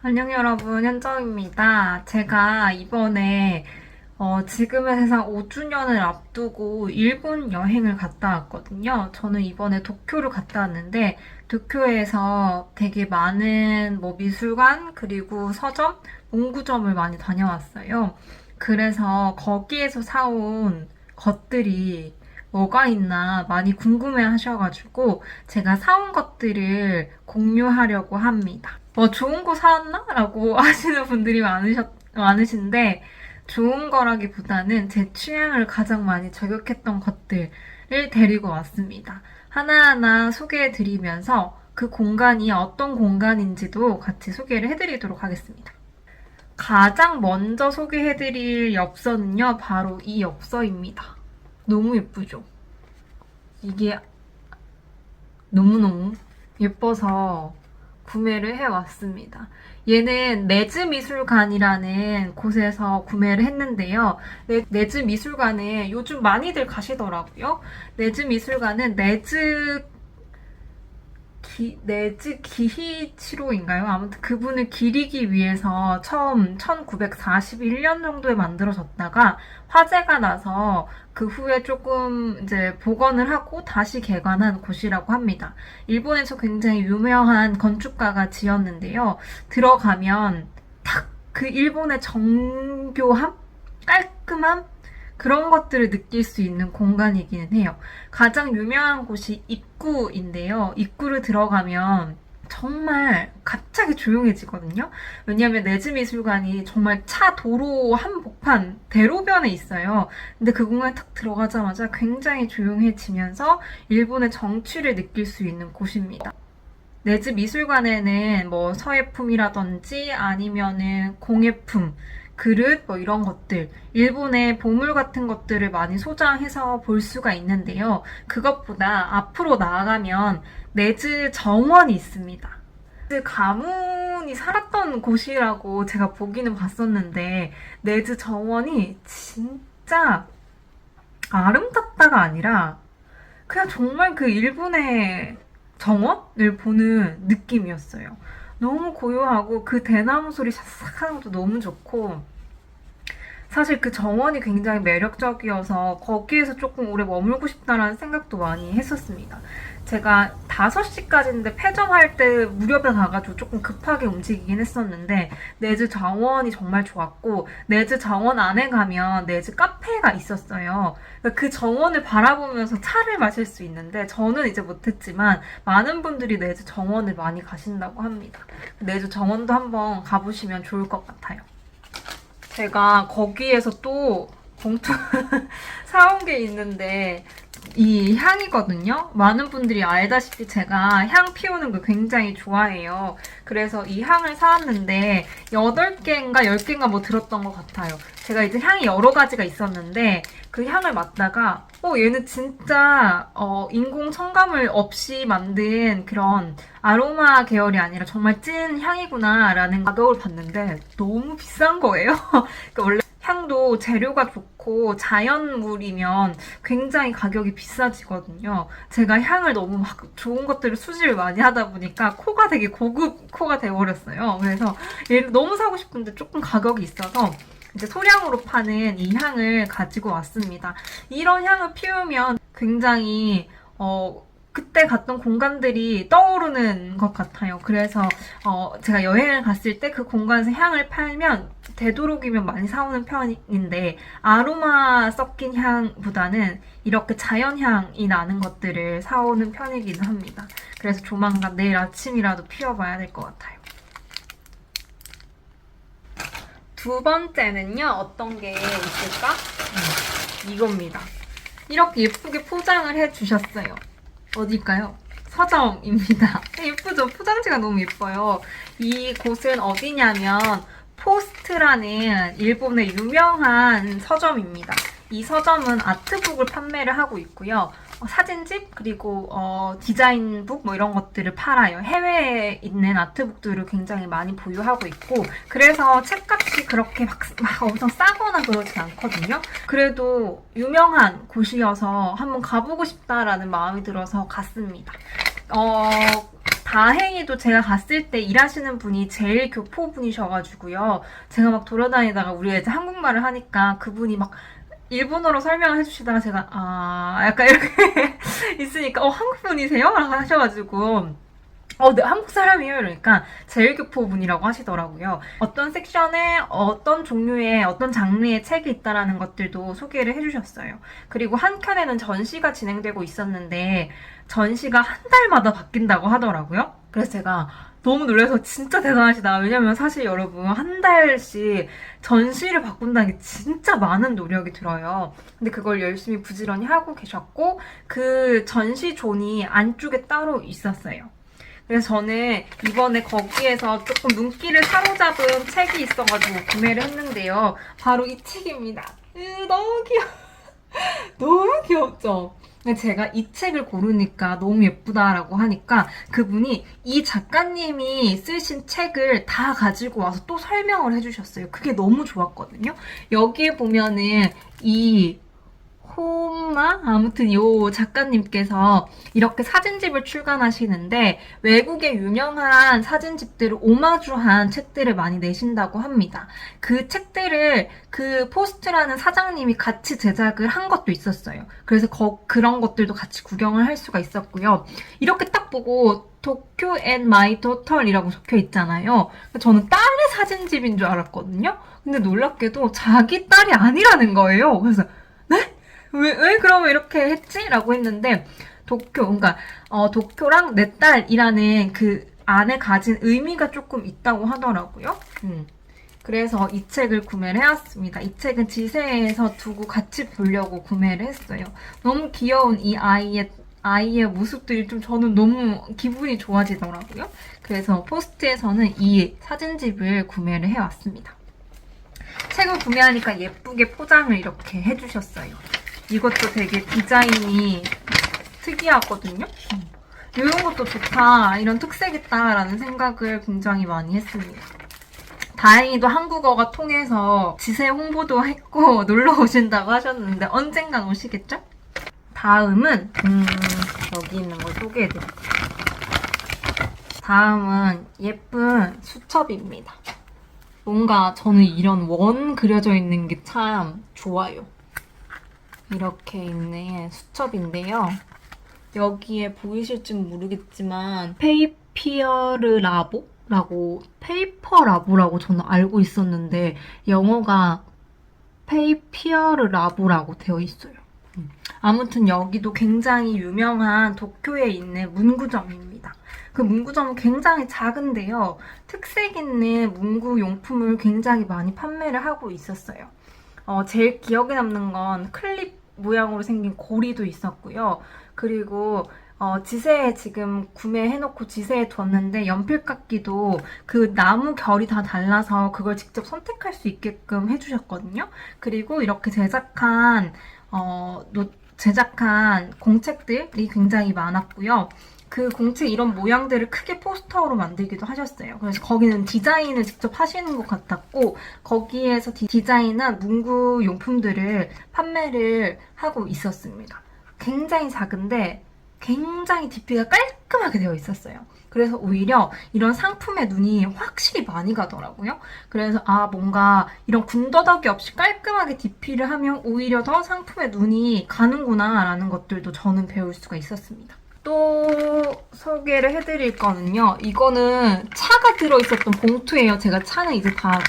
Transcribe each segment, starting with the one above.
안녕 여러분, 현정입니다. 제가 이번에 지금의 세상 5주년을 앞두고 일본 여행을 갔다 왔거든요. 저는 이번에 도쿄를 갔다 왔는데 도쿄에서 되게 많은 미술관 그리고 서점, 문구점을 많이 다녀왔어요. 그래서 거기에서 사온 것들이 뭐가 있나 많이 궁금해 하셔가지고 제가 사온 것들을 공유하려고 합니다. 좋은 거 사왔나? 라고 하시는 분들이 많으신데, 좋은 거라기보다는 제 취향을 가장 많이 저격했던 것들을 데리고 왔습니다. 하나하나 소개해 드리면서 그 공간이 어떤 공간인지도 같이 소개를 해드리도록 하겠습니다. 가장 먼저 소개해 드릴 엽서는요, 바로 이 엽서입니다. 너무 예쁘죠? 이게 너무너무 예뻐서 구매를 해왔습니다. 얘는 네즈미술관이라는 곳에서 구매를 했는데요. 네즈미술관에 요즘 많이들 가시더라고요. 네즈미술관은 네즈 기히치로인가요? 아무튼 그분을 기리기 위해서 처음 1941년 정도에 만들어졌다가 화재가 나서 그 후에 조금 이제 복원을 하고 다시 개관한 곳이라고 합니다. 일본에서 굉장히 유명한 건축가가 지었는데요. 들어가면 딱 그 일본의 정교함? 깔끔함? 그런 것들을 느낄 수 있는 공간이기는 해요. 가장 유명한 곳이 입구인데요. 입구를 들어가면 정말 갑자기 조용해지거든요. 왜냐하면 네즈미술관이 정말 차 도로 한복판 대로변에 있어요. 근데 그 공간에 탁 들어가자마자 굉장히 조용해지면서 일본의 정취를 느낄 수 있는 곳입니다. 네즈미술관에는 서예품이라든지 아니면은 공예품, 그릇 이런 것들, 일본의 보물 같은 것들을 많이 소장해서 볼 수가 있는데요. 그것보다 앞으로 나아가면 네즈 정원이 있습니다. 네즈 가문이 살았던 곳이라고 제가 보기는 봤었는데 네즈 정원이 진짜 아름답다가 아니라 그냥 정말 그 일본의 정원을 보는 느낌이었어요. 너무 고요하고 그 대나무 소리 샤삭 하는 것도 너무 좋고 사실 그 정원이 굉장히 매력적이어서 거기에서 조금 오래 머물고 싶다라는 생각도 많이 했었습니다. 제가 5시까지인데 폐점할 때 무렵에 가가지고 조금 급하게 움직이긴 했었는데 네즈 정원이 정말 좋았고 네즈 정원 안에 가면 네즈 카페가 있었어요. 그 정원을 바라보면서 차를 마실 수 있는데 저는 이제 못했지만 많은 분들이 네즈 정원을 많이 가신다고 합니다. 네즈 정원도 한번 가보시면 좋을 것 같아요. 제가 거기에서 또 봉투 사온 게 있는데 이 향이거든요. 많은 분들이 알다시피 제가 향 피우는 걸 굉장히 좋아해요. 그래서 이 향을 사왔는데 8개인가 10개인가 들었던 것 같아요. 제가 이제 향이 여러 가지가 있었는데 그 향을 맡다가 얘는 진짜 인공 첨가물 없이 만든 그런 아로마 계열이 아니라 정말 찐 향이구나 라는 가격을 봤는데 너무 비싼 거예요. 그러니까 원래 향도 재료가 좋고 자연물이면 굉장히 가격이 비싸지거든요. 제가 향을 너무 막 좋은 것들을 수집을 많이 하다 보니까 코가 되게 고급 코가 돼버렸어요. 그래서 얘를 너무 사고 싶은데 조금 가격이 있어서 이제 소량으로 파는 이 향을 가지고 왔습니다. 이런 향을 피우면 굉장히 그때 갔던 공간들이 떠오르는 것 같아요. 그래서 제가 여행을 갔을 때 그 공간에서 향을 팔면 되도록이면 많이 사오는 편인데 아로마 섞인 향보다는 이렇게 자연향이 나는 것들을 사오는 편이기도 합니다. 그래서 조만간 내일 아침이라도 피워봐야 될 것 같아요. 두 번째는요, 어떤 게 있을까? 이겁니다. 이렇게 예쁘게 포장을 해주셨어요. 어딜까요? 서점입니다. 예쁘죠? 포장지가 너무 예뻐요. 이 곳은 어디냐면 포스트라는 일본의 유명한 서점입니다. 이 서점은 아트북을 판매를 하고 있고요. 사진집 그리고 디자인북 이런 것들을 팔아요. 해외에 있는 아트북들을 굉장히 많이 보유하고 있고 그래서 책값이 그렇게 막 엄청 싸거나 그러진 않거든요. 그래도 유명한 곳이어서 한번 가보고 싶다라는 마음이 들어서 갔습니다. 다행히도 제가 갔을 때 일하시는 분이 제일 교포분이셔가지고요. 제가 막 돌아다니다가 우리가 이제 한국말을 하니까 그분이 막 일본어로 설명을 해주시다가 제가 약간 이렇게 있으니까 한국분이세요? 라고 하셔가지고 네, 한국 사람이에요. 이러니까 제일교포분이라고 하시더라고요. 어떤 섹션에 어떤 종류의 어떤 장르의 책이 있다라는 것들도 소개를 해주셨어요. 그리고 한 켠에는 전시가 진행되고 있었는데 전시가 한 달마다 바뀐다고 하더라고요. 그래서 제가 너무 놀라서 진짜 대단하시다. 왜냐면 사실 여러분 한 달씩 전시를 바꾼다는 게 진짜 많은 노력이 들어요. 근데 그걸 열심히 부지런히 하고 계셨고 그 전시 존이 안쪽에 따로 있었어요. 그래서 저는 이번에 거기에서 조금 눈길을 사로잡은 책이 있어가지고 구매를 했는데요. 바로 이 책입니다. 너무 귀여워. 너무 귀엽죠? 제가 이 책을 고르니까 너무 예쁘다라고 하니까 그분이 이 작가님이 쓰신 책을 다 가지고 와서 또 설명을 해주셨어요. 그게 너무 좋았거든요. 여기에 보면은 이 아무튼 요 작가님께서 이렇게 사진집을 출간하시는데 외국의 유명한 사진집들을 오마주한 책들을 많이 내신다고 합니다. 그 책들을 그 포스트라는 사장님이 같이 제작을 한 것도 있었어요. 그래서 그런 것들도 같이 구경을 할 수가 있었고요. 이렇게 딱 보고 도쿄 앤 마이 도털이라고 적혀 있잖아요. 저는 딸의 사진집인 줄 알았거든요. 근데 놀랍게도 자기 딸이 아니라는 거예요. 그래서 네? 왜 그러면 이렇게 했지? 라고 했는데 그러니까 도쿄랑 내 딸이라는 그 안에 가진 의미가 조금 있다고 하더라고요. 그래서 이 책을 구매를 해왔습니다. 이 책은 지세에서 두고 같이 보려고 구매를 했어요. 너무 귀여운 이 아이의 모습들이 좀 저는 너무 기분이 좋아지더라고요. 그래서 포스트에서는 이 사진집을 구매를 해왔습니다. 책을 구매하니까 예쁘게 포장을 이렇게 해주셨어요. 이것도 되게 디자인이 특이하거든요. 이런 것도 좋다, 이런 특색 있다라는 생각을 굉장히 많이 했습니다. 다행히도 한국어가 통해서 지세 홍보도 했고 놀러 오신다고 하셨는데 언젠간 오시겠죠? 다음은 여기 있는 걸 소개해드릴게요. 다음은 예쁜 수첩입니다. 뭔가 저는 이런 원 그려져 있는 게 참 좋아요. 이렇게 있는 수첩인데요. 여기에 보이실지는 모르겠지만 페이퍼라보라고 저는 알고 있었는데 영어가 페이피어르라보라고 되어 있어요. 아무튼 여기도 굉장히 유명한 도쿄에 있는 문구점입니다. 그 문구점은 굉장히 작은데요. 특색 있는 문구 용품을 굉장히 많이 판매를 하고 있었어요. 제일 기억에 남는 건 클립 모양으로 생긴 고리도 있었고요. 그리고 지세에 지금 구매해놓고 지세에 뒀는데 연필깎이도 그 나무 결이 다 달라서 그걸 직접 선택할 수 있게끔 해주셨거든요. 그리고 이렇게 제작한 공책들이 굉장히 많았고요. 그 공책 이런 모양들을 크게 포스터로 만들기도 하셨어요. 그래서 거기는 디자인을 직접 하시는 것 같았고 거기에서 디자인한 문구 용품들을 판매를 하고 있었습니다. 굉장히 작은데 굉장히 DP가 깔끔하게 되어 있었어요. 그래서 오히려 이런 상품에 눈이 확실히 많이 가더라고요. 그래서 뭔가 이런 군더더기 없이 깔끔하게 DP를 하면 오히려 더 상품에 눈이 가는구나 라는 것들도 저는 배울 수가 있었습니다. 또 소개를 해드릴 거는요. 이거는 차가 들어있었던 봉투예요. 제가 차는 이제 다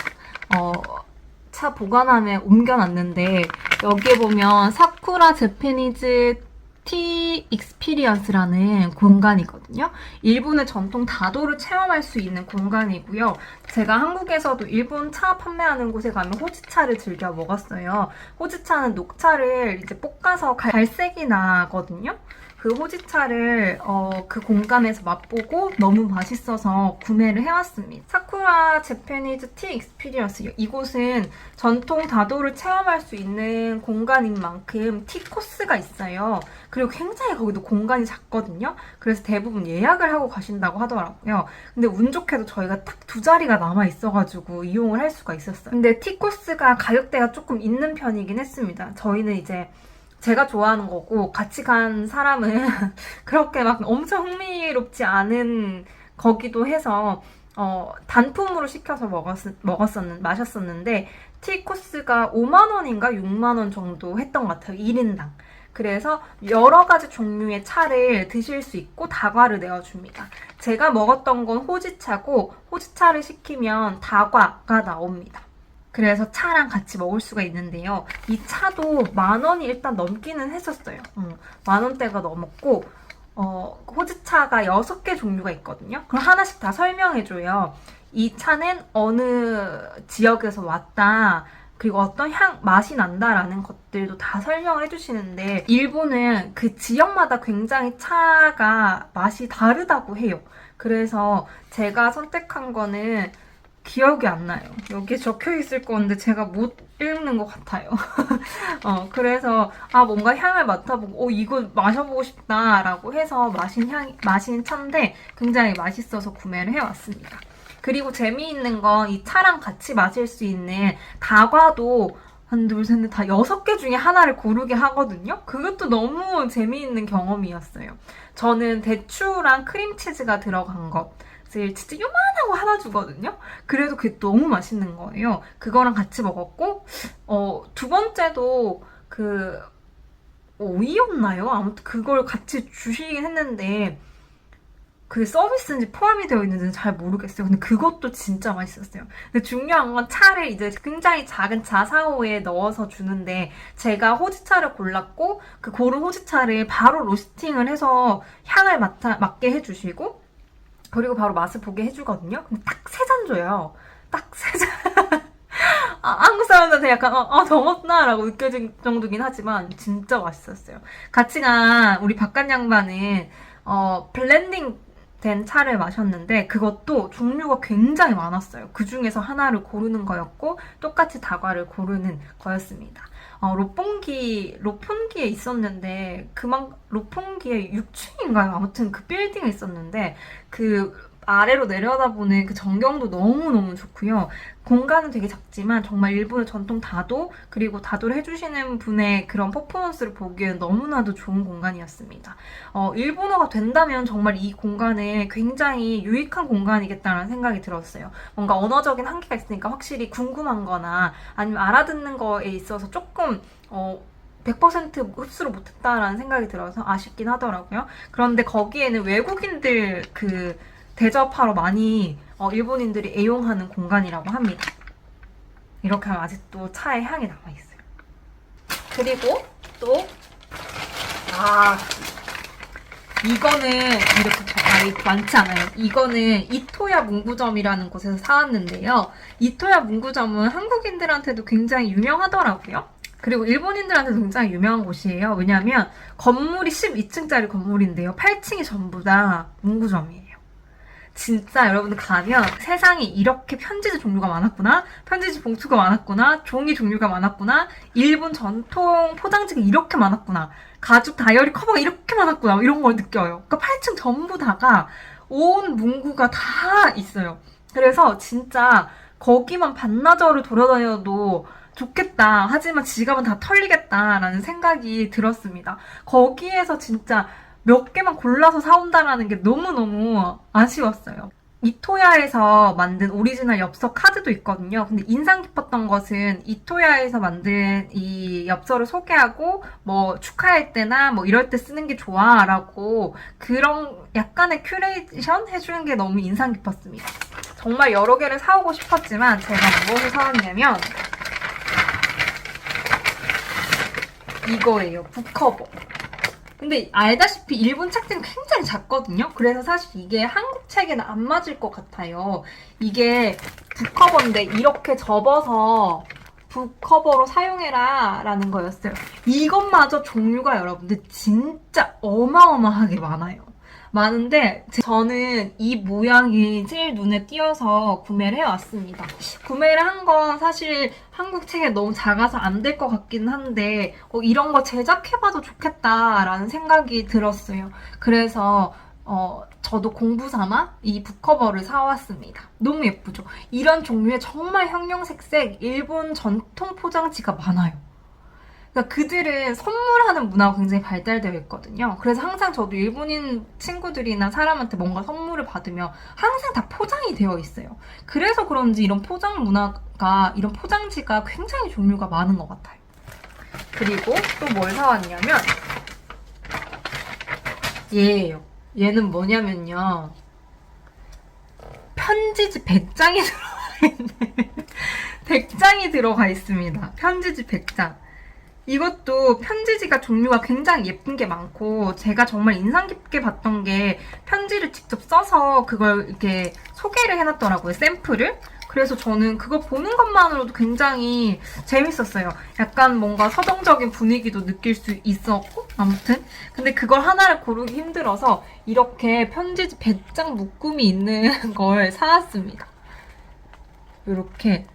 차 보관함에 옮겨놨는데 여기에 보면 사쿠라 재패니즈 티 익스피리언스라는 공간이거든요. 일본의 전통 다도를 체험할 수 있는 공간이고요. 제가 한국에서도 일본 차 판매하는 곳에 가면 호지차를 즐겨 먹었어요. 호지차는 녹차를 이제 볶아서 갈색이 나거든요. 그 호지차를 그 공간에서 맛보고 너무 맛있어서 구매를 해왔습니다. 사쿠라 재패니즈 티 익스피리언스, 이곳은 전통 다도를 체험할 수 있는 공간인 만큼 티 코스가 있어요. 그리고 굉장히 거기도 공간이 작거든요. 그래서 대부분 예약을 하고 가신다고 하더라고요. 근데 운 좋게도 저희가 딱 2자리가 남아있어가지고 이용을 할 수가 있었어요. 근데 티 코스가 가격대가 조금 있는 편이긴 했습니다. 저희는 이제 제가 좋아하는 거고 같이 간 사람은 그렇게 막 엄청 흥미롭지 않은 거기도 해서 단품으로 시켜서 마셨었는데 티 코스가 5만 원인가 6만 원 정도 했던 것 같아요. 1인당. 그래서 여러 가지 종류의 차를 드실 수 있고 다과를 내어줍니다. 제가 먹었던 건 호지차고 호지차를 시키면 다과가 나옵니다. 그래서 차랑 같이 먹을 수가 있는데요. 이 차도 10,000원이 일단 넘기는 했었어요. 10,000원대가 넘었고 호주차가 6개 종류가 있거든요. 그럼 하나씩 다 설명해줘요. 이 차는 어느 지역에서 왔다. 그리고 어떤 맛이 난다라는 것들도 다 설명을 해주시는데 일본은 그 지역마다 굉장히 차가 맛이 다르다고 해요. 그래서 제가 선택한 거는 기억이 안 나요. 여기에 적혀 있을 건데 제가 못 읽는 것 같아요. 그래서 뭔가 향을 맡아보고 이거 마셔보고 싶다라고 해서 마신 차인데 굉장히 맛있어서 구매를 해왔습니다. 그리고 재미있는 건 이 차랑 같이 마실 수 있는 다과도 한, 둘, 셋, 넷, 다 6개 중에 하나를 고르게 하거든요. 그것도 너무 재미있는 경험이었어요. 저는 대추랑 크림치즈가 들어간 것 진짜 요만한 거 하나 주거든요. 그래도 그게 너무 맛있는 거예요. 그거랑 같이 먹었고 두 번째도 그 오이였나요? 아무튼 그걸 같이 주시긴 했는데 그게 서비스인지 포함이 되어 있는지는 잘 모르겠어요. 근데 그것도 진짜 맛있었어요. 근데 중요한 건 차를 이제 굉장히 작은 자사오에 넣어서 주는데 제가 호지차를 골랐고 그 고른 호지차를 바로 로스팅을 해서 향을 맡게 해주시고 그리고 바로 맛을 보게 해주거든요. 근데 딱 3잔 줘요. 딱 3잔. 한국 사람들한테 약간 정없나라고 느껴질 정도긴 하지만 진짜 맛있었어요. 같이 간 우리 바깥 양반은 블렌딩 된 차를 마셨는데 그것도 종류가 굉장히 많았어요. 그 중에서 하나를 고르는 거였고 똑같이 다과를 고르는 거였습니다. 로폰기에 있었는데 로폰기에 6층인가요? 아무튼 그 빌딩에 있었는데 그 아래로 내려다보는 그 전경도 너무너무 좋고요. 공간은 되게 작지만 정말 일본의 전통 다도 그리고 다도를 해주시는 분의 그런 퍼포먼스를 보기에는 너무나도 좋은 공간이었습니다. 일본어가 된다면 정말 이 공간은 굉장히 유익한 공간이겠다는 생각이 들었어요. 뭔가 언어적인 한계가 있으니까 확실히 궁금한 거나 아니면 알아듣는 거에 있어서 조금 100% 흡수를 못했다라는 생각이 들어서 아쉽긴 하더라고요. 그런데 거기에는 외국인들 대접하러 많이 일본인들이 애용하는 공간이라고 합니다. 이렇게 하면 아직도 차에 향이 남아있어요. 그리고 또 이거는 이렇게 많지 않아요. 이거는 이토야 문구점이라는 곳에서 사왔는데요. 이토야 문구점은 한국인들한테도 굉장히 유명하더라고요. 그리고 일본인들한테도 굉장히 유명한 곳이에요. 왜냐하면 건물이 12층짜리 건물인데요. 8층이 전부 다 문구점이에요. 진짜 여러분들 가면 세상에 이렇게 편지지 종류가 많았구나, 편지지 봉투가 많았구나, 종이 종류가 많았구나, 일본 전통 포장지가 이렇게 많았구나, 가죽 다이어리 커버가 이렇게 많았구나, 이런 걸 느껴요. 그러니까 8층 전부 다가 온 문구가 다 있어요. 그래서 진짜 거기만 반나절을 돌아다녀도 좋겠다. 하지만 지갑은 다 털리겠다라는 생각이 들었습니다. 거기에서 진짜 몇 개만 골라서 사온다라는 게 너무너무 아쉬웠어요. 이토야에서 만든 오리지널 엽서 카드도 있거든요. 근데 인상 깊었던 것은 이토야에서 만든 이 엽서를 소개하고 축하할 때나 이럴 때 쓰는 게 좋아라고 그런 약간의 큐레이션 해주는 게 너무 인상 깊었습니다. 정말 여러 개를 사오고 싶었지만 제가 무엇을 사왔냐면 이거예요. 북커버. 근데 알다시피 일본 책들은 굉장히 작거든요. 그래서 사실 이게 한국 책에는 안 맞을 것 같아요. 이게 북커버인데 이렇게 접어서 북커버로 사용해라 라는 거였어요. 이것마저 종류가 여러분들 진짜 어마어마하게 많아요. 많은데 저는 이 모양이 제일 눈에 띄어서 구매를 해왔습니다. 구매를 한 건 사실 한국 책에 너무 작아서 안 될 것 같긴 한데 이런 거 제작해봐도 좋겠다라는 생각이 들었어요. 그래서 저도 공부 삼아 이 북커버를 사왔습니다. 너무 예쁘죠? 이런 종류의 정말 형형색색 일본 전통 포장지가 많아요. 그러니까 그들은 선물하는 문화가 굉장히 발달되어 있거든요. 그래서 항상 저도 일본인 친구들이나 사람한테 뭔가 선물을 받으면 항상 다 포장이 되어 있어요. 그래서 그런지 이런 포장 문화가, 이런 포장지가 굉장히 종류가 많은 것 같아요. 그리고 또 뭘 사왔냐면 얘예요. 얘는 뭐냐면요. 편지지 100장이 들어가 있네. 100장이 들어가 있습니다. 편지지 100장. 이것도 편지지가 종류가 굉장히 예쁜 게 많고, 제가 정말 인상 깊게 봤던 게 편지를 직접 써서 그걸 이렇게 소개를 해놨더라고요, 샘플을. 그래서 저는 그거 보는 것만으로도 굉장히 재밌었어요. 약간 뭔가 서정적인 분위기도 느낄 수 있었고, 아무튼. 근데 그걸 하나를 고르기 힘들어서 이렇게 편지지 100장 묶음이 있는 걸 사왔습니다. 이렇게.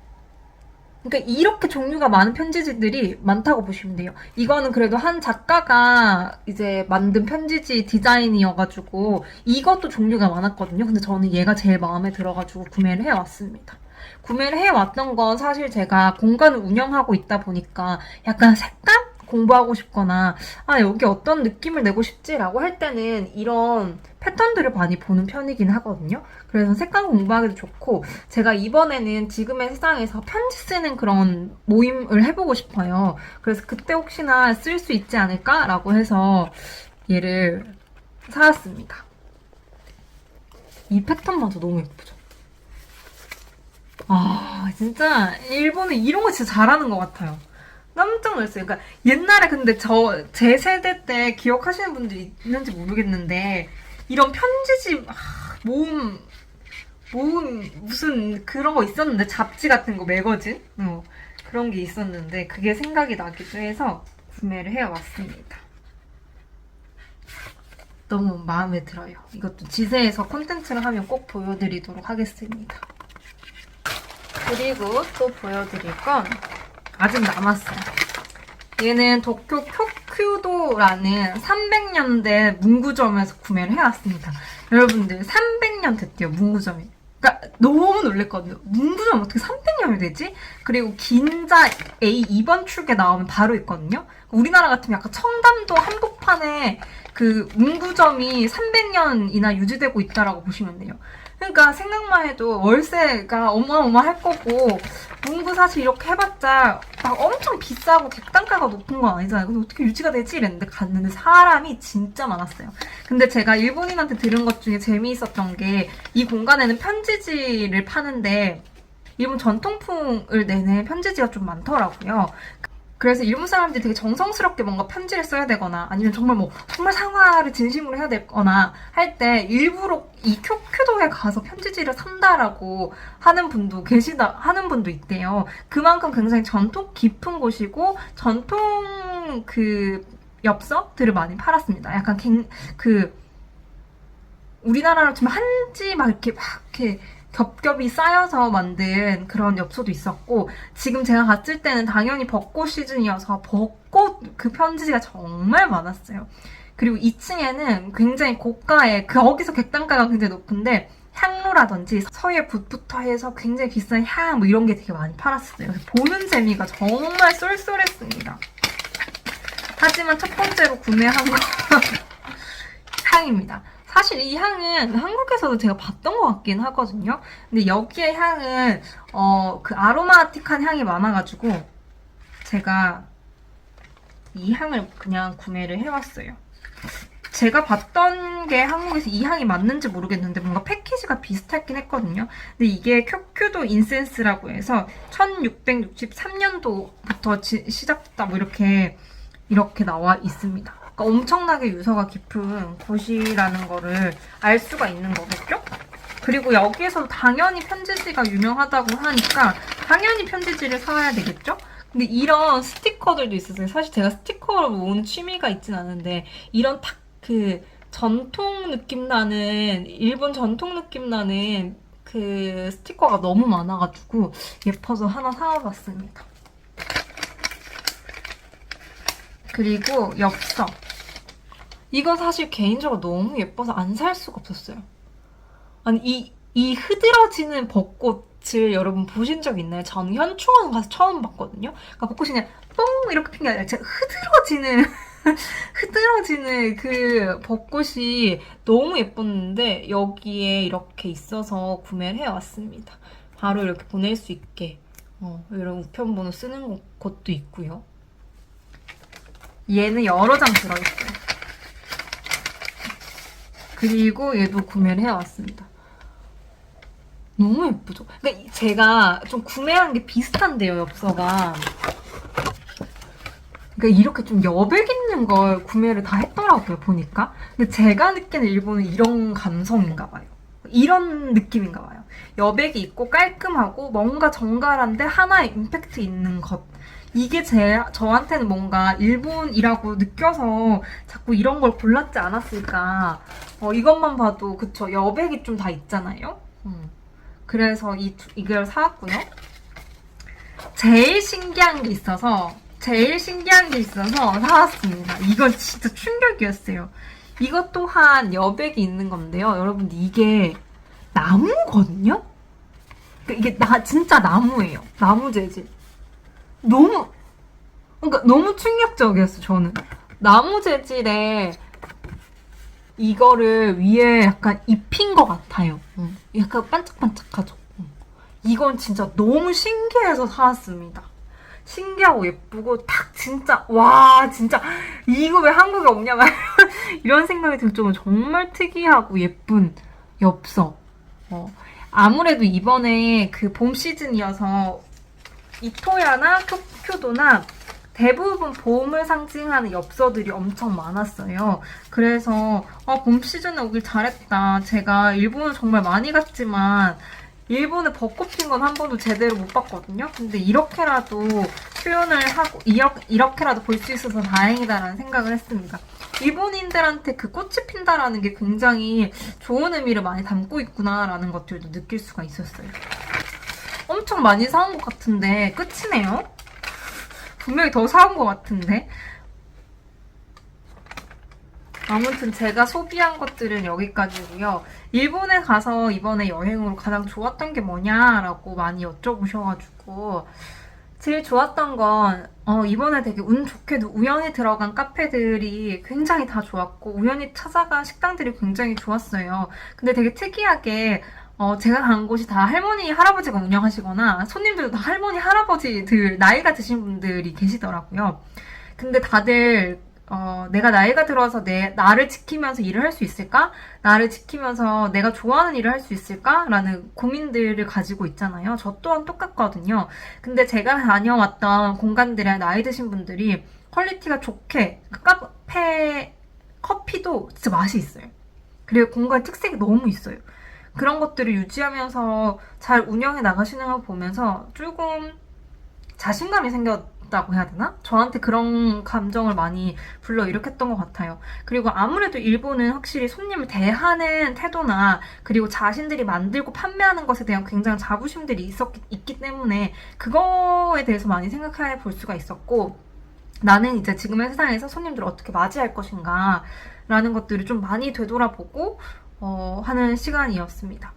그러니까 이렇게 종류가 많은 편지지들이 많다고 보시면 돼요. 이거는 그래도 한 작가가 이제 만든 편지지 디자인이어가지고 이것도 종류가 많았거든요. 근데 저는 얘가 제일 마음에 들어가지고 구매를 해왔습니다. 구매를 해왔던 건 사실 제가 공간을 운영하고 있다 보니까 약간 색감? 공부하고 싶거나 아 여기 어떤 느낌을 내고 싶지라고 할 때는 이런 패턴들을 많이 보는 편이긴 하거든요. 그래서 색감 공부하기도 좋고 제가 이번에는 지금의 세상에서 편지 쓰는 그런 모임을 해보고 싶어요. 그래서 그때 혹시나 쓸 수 있지 않을까라고 해서 얘를 사왔습니다. 이 패턴마저 너무 예쁘죠? 아 진짜 일본은 이런 거 진짜 잘하는 것 같아요. 깜짝 놀랐어요. 그러니까 옛날에 근데 제 세대 때 기억하시는 분들이 있는지 모르겠는데 이런 편지지 모음 무슨 그런 거 있었는데 잡지 같은 거 매거진 그런 게 있었는데 그게 생각이 나기도 해서 구매를 해왔습니다. 너무 마음에 들어요. 이것도 지세에서 콘텐츠를 하면 꼭 보여드리도록 하겠습니다. 그리고 또 보여드릴 건 아직 남았어요. 얘는 도쿄 쿄큐도라는 300년대 문구점에서 구매를 해왔습니다. 여러분들 300년 됐대요, 문구점이. 그러니까 너무 놀랬거든요. 문구점 어떻게 300년이 되지? 그리고 긴자 A 2번 출구에 나오면 바로 있거든요. 우리나라 같으면 약간 청담도 한복판에 그 문구점이 300년이나 유지되고 있다라고 보시면 돼요. 그러니까 생각만 해도 월세가 어마어마할 거고 문구 사실 이렇게 해봤자 막 엄청 비싸고 객단가가 높은 건 아니잖아요. 근데 어떻게 유지가 되지? 이랬는데 갔는데 사람이 진짜 많았어요. 근데 제가 일본인한테 들은 것 중에 재미있었던 게 이 공간에는 편지지를 파는데 일본 전통풍을 내는 편지지가 좀 많더라고요. 그래서 일본 사람들이 되게 정성스럽게 뭔가 편지를 써야 되거나 아니면 정말 상화를 진심으로 해야 되거나 할 때 일부러 이 쿄큐도에 가서 편지지를 산다라고 하는 분도 있대요. 그만큼 굉장히 전통 깊은 곳이고 전통 그 엽서들을 많이 팔았습니다. 약간 우리나라로 치면 한지 막 이렇게 겹겹이 쌓여서 만든 그런 엽서도 있었고 지금 제가 갔을 때는 당연히 벚꽃 시즌이어서 벚꽃 그 편지지가 정말 많았어요. 그리고 2층에는 굉장히 고가의 거기서 객단가가 굉장히 높은데 향로라든지 서예 붓부터 해서 굉장히 비싼 향 이런 게 되게 많이 팔았어요. 보는 재미가 정말 쏠쏠했습니다. 하지만 첫 번째로 구매한 건 향입니다. 사실 이 향은 한국에서도 제가 봤던 것 같긴 하거든요. 근데 여기의 향은 그 아로마틱한 향이 많아가지고 제가 이 향을 그냥 구매를 해왔어요. 제가 봤던 게 한국에서 이 향이 맞는지 모르겠는데 뭔가 패키지가 비슷하긴 했거든요. 근데 이게 쿄큐도 인센스라고 해서 1663년도부터 시작됐다 이렇게 나와 있습니다. 그러니까 엄청나게 유서가 깊은 곳이라는 거를 알 수가 있는 거겠죠? 그리고 여기에서 당연히 편지지가 유명하다고 하니까 당연히 편지지를 사와야 되겠죠? 근데 이런 스티커들도 있었어요. 사실 제가 스티커를 모으는 취미가 있진 않은데 이런 딱 전통 느낌 나는 일본 전통 느낌 나는 그 스티커가 너무 많아가지고 예뻐서 하나 사와봤습니다. 그리고 엽서. 이건 사실 개인적으로 너무 예뻐서 안 살 수가 없었어요. 아니 이 흐드러지는 벚꽃을 여러분 보신 적 있나요? 저는 현충원 가서 처음 봤거든요. 그러니까 벚꽃이 그냥 뽕 이렇게 핀 게 아니라 진짜 흐드러지는 흐드러지는 그 벚꽃이 너무 예뻤는데 여기에 이렇게 있어서 구매를 해왔습니다. 바로 이렇게 보낼 수 있게 이런 우편번호 쓰는 것도 있고요. 얘는 여러 장 들어있어요. 그리고 얘도 구매를 해왔습니다. 너무 예쁘죠? 그러니까 제가 좀 구매한 게 비슷한데요, 엽서가. 그러니까 이렇게 좀 여백 있는 걸 구매를 다 했더라고요, 보니까. 근데 제가 느끼는 일본은 이런 감성인가 봐요. 이런 느낌인가 봐요. 여백이 있고 깔끔하고 뭔가 정갈한데 하나의 임팩트 있는 것. 이게 저한테는 뭔가 일본이라고 느껴서 자꾸 이런 걸 골랐지 않았을까. 이것만 봐도 그쵸, 여백이 좀 다 있잖아요. 그래서 이걸 사왔고요. 제일 신기한 게 있어서 사왔습니다. 이건 진짜 충격이었어요. 이것 또한 여백이 있는 건데요. 여러분, 이게 나무거든요? 이게 진짜 나무예요. 나무 재질. 그러니까 너무 충격적이었어, 저는. 나무 재질에 이거를 위에 약간 입힌 것 같아요. 약간 반짝반짝하죠. 이건 진짜 너무 신기해서 사왔습니다. 신기하고 예쁘고 진짜 와 진짜 이거 왜 한국에 없냐 막 이런 생각이 들 정도로 정말 특이하고 예쁜 엽서. 아무래도 이번에 그 봄 시즌이어서 이토야나 쿄도나 대부분 봄을 상징하는 엽서들이 엄청 많았어요. 그래서 봄 시즌에 오길 잘했다. 제가 일본을 정말 많이 갔지만 일본에 벚꽃 핀 건 한 번도 제대로 못 봤거든요. 근데 이렇게라도 표현을 하고 이렇게라도 볼 수 있어서 다행이다라는 생각을 했습니다. 일본인들한테 그 꽃이 핀다라는 게 굉장히 좋은 의미를 많이 담고 있구나라는 것들도 느낄 수가 있었어요. 엄청 많이 사온 것 같은데 끝이네요. 분명히 더 사온 것 같은데. 아무튼 제가 소비한 것들은 여기까지고요. 일본에 가서 이번에 여행으로 가장 좋았던 게 뭐냐라고 많이 여쭤보셔가지고 제일 좋았던 건 이번에 되게 운 좋게도 우연히 들어간 카페들이 굉장히 다 좋았고 우연히 찾아간 식당들이 굉장히 좋았어요. 근데 되게 특이하게 제가 간 곳이 다 할머니, 할아버지가 운영하시거나 손님들도 다 할머니, 할아버지들 나이가 드신 분들이 계시더라고요. 근데 다들 내가 나이가 들어서 나를 지키면서 일을 할 수 있을까? 나를 지키면서 내가 좋아하는 일을 할 수 있을까? 라는 고민들을 가지고 있잖아요. 저 또한 똑같거든요. 근데 제가 다녀왔던 공간들에 나이 드신 분들이 퀄리티가 좋게, 카페 커피도 진짜 맛이 있어요. 그리고 공간 특색이 너무 있어요. 그런 것들을 유지하면서 잘 운영해 나가시는 걸 보면서 조금 자신감이 생겼다고 해야 되나? 저한테 그런 감정을 많이 불러일으켰던 것 같아요. 그리고 아무래도 일본은 확실히 손님을 대하는 태도나 그리고 자신들이 만들고 판매하는 것에 대한 굉장한 자부심들이 있기 때문에 그거에 대해서 많이 생각해 볼 수가 있었고 나는 이제 지금의 세상에서 손님들을 어떻게 맞이할 것인가 라는 것들을 좀 많이 되돌아보고 하는 시간이었습니다.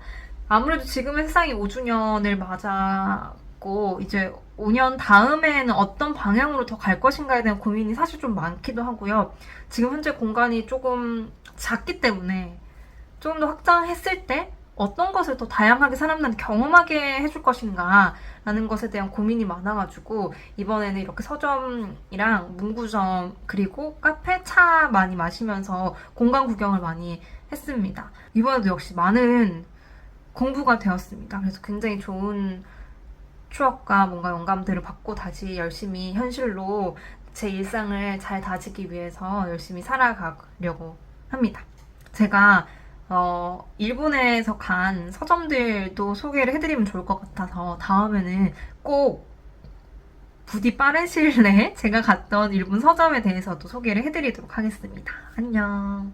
아무래도 지금의 세상이 5주년을 맞았고 이제 5년 다음에는 어떤 방향으로 더 갈 것인가에 대한 고민이 사실 좀 많기도 하고요. 지금 현재 공간이 조금 작기 때문에 조금 더 확장했을 때 어떤 것을 더 다양하게 사람들한테 경험하게 해줄 것인가 라는 것에 대한 고민이 많아가지고 이번에는 이렇게 서점이랑 문구점 그리고 카페 차 많이 마시면서 공간 구경을 많이 했습니다. 이번에도 역시 많은 공부가 되었습니다. 그래서 굉장히 좋은 추억과 뭔가 영감들을 받고 다시 열심히 현실로 제 일상을 잘 다지기 위해서 열심히 살아가려고 합니다. 제가 일본에서 간 서점들도 소개를 해드리면 좋을 것 같아서 다음에는 꼭 부디 빠른 시일 내에 제가 갔던 일본 서점에 대해서도 소개를 해드리도록 하겠습니다. 안녕.